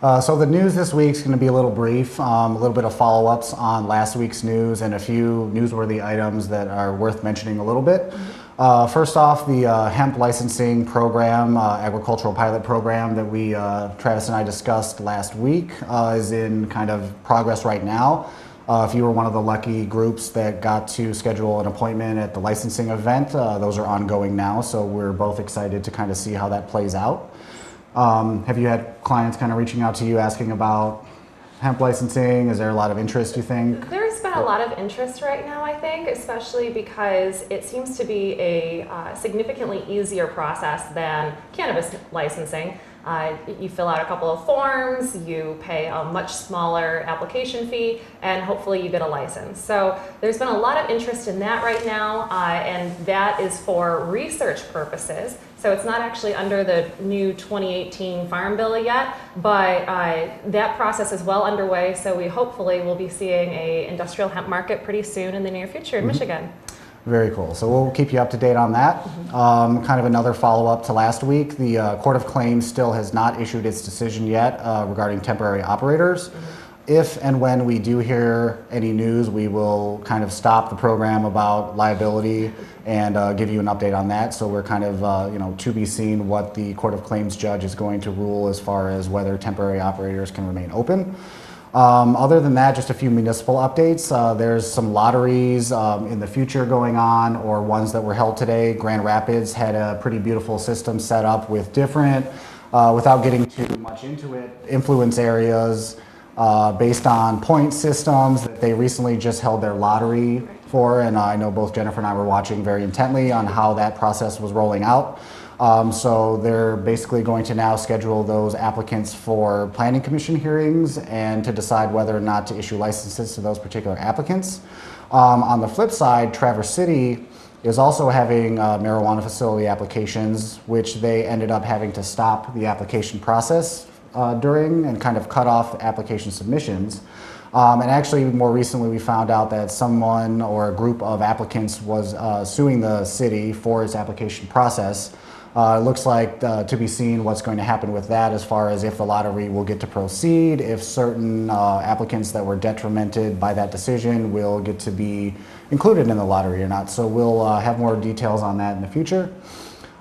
So the news this week is going to be a little brief, a little bit of follow-ups on last week's news and a few newsworthy items that are worth mentioning a little bit. First off, the hemp licensing program, agricultural pilot program that Travis and I discussed last week is in kind of progress right now. If you were one of the lucky groups that got to schedule an appointment at the licensing event, those are ongoing now, so we're both excited to kind of see how that plays out. Have you had clients kind of reaching out to you asking about hemp licensing? Is there a lot of interest, you think? There's been a lot of interest right now, I think, especially because it seems to be a significantly easier process than cannabis licensing. You fill out a couple of forms, you pay a much smaller application fee, and hopefully you get a license. So there's been a lot of interest in that right now, and that is for research purposes. So it's not actually under the new 2018 Farm Bill yet, but that process is well underway, so we hopefully will be seeing an industrial hemp market pretty soon in the near future in Michigan. Very cool. So we'll keep you up to date on that. Kind of another follow-up to last week. The Court of Claims still has not issued its decision yet regarding temporary operators. If and when we do hear any news, we will kind of stop the program about liability and give you an update on that. So we're kind of, to be seen what the Court of Claims judge is going to rule as far as whether temporary operators can remain open. Other than that, just a few municipal updates. There's some lotteries in the future going on, or ones that were held today. Grand Rapids had a pretty beautiful system set up with different, without getting too much into it, influence areas based on point systems that they recently just held their lottery for. And I know both Jennifer and I were watching very intently on how that process was rolling out. So they're basically going to now schedule those applicants for planning commission hearings and to decide whether or not to issue licenses to those particular applicants. On the flip side, Traverse City is also having marijuana facility applications, which they ended up having to stop the application process during and kind of cut off application submissions. And actually, more recently, we found out that someone or a group of applicants was suing the city for its application process. It looks like to be seen what's going to happen with that as far as if the lottery will get to proceed, if certain applicants that were detrimented by that decision will get to be included in the lottery or not. So we'll have more details on that in the future.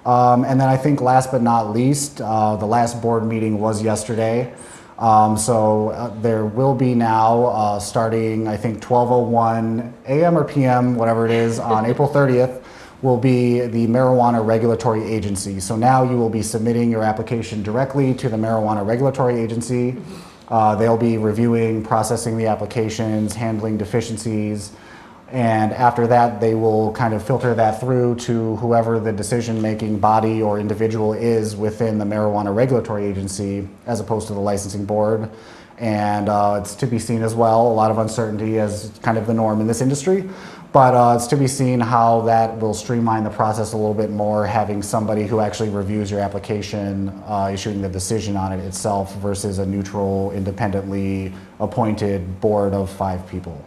And then I think last but not least, the last board meeting was yesterday. So there will be now, starting I think 12:01 a.m. or p.m., whatever it is, on April 30th, will be the Marijuana Regulatory Agency. So now you will be submitting your application directly to the Marijuana Regulatory Agency. They'll be reviewing, processing the applications, handling deficiencies, and after that they will kind of filter that through to whoever the decision-making body or individual is within the Marijuana Regulatory Agency as opposed to the licensing board. And it's to be seen as well, a lot of uncertainty as kind of the norm in this industry. But it's to be seen how that will streamline the process a little bit more, having somebody who actually reviews your application, issuing the decision on it itself versus a neutral, independently appointed board of 5 people.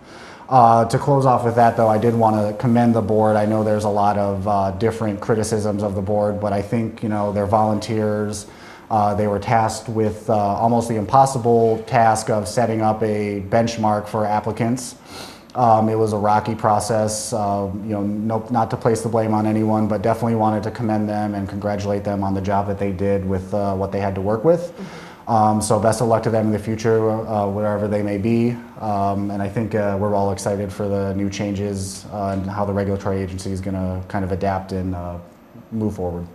To close off with that, though, I did want to commend the board. I know there's a lot of different criticisms of the board, but I think, they're volunteers. They were tasked with almost the impossible task of setting up a benchmark for applicants. It was a rocky process, not to place the blame on anyone, but definitely wanted to commend them and congratulate them on the job that they did with what they had to work with. So best of luck to them in the future, wherever they may be. And I think we're all excited for the new changes and how the regulatory agency is going to kind of adapt and move forward.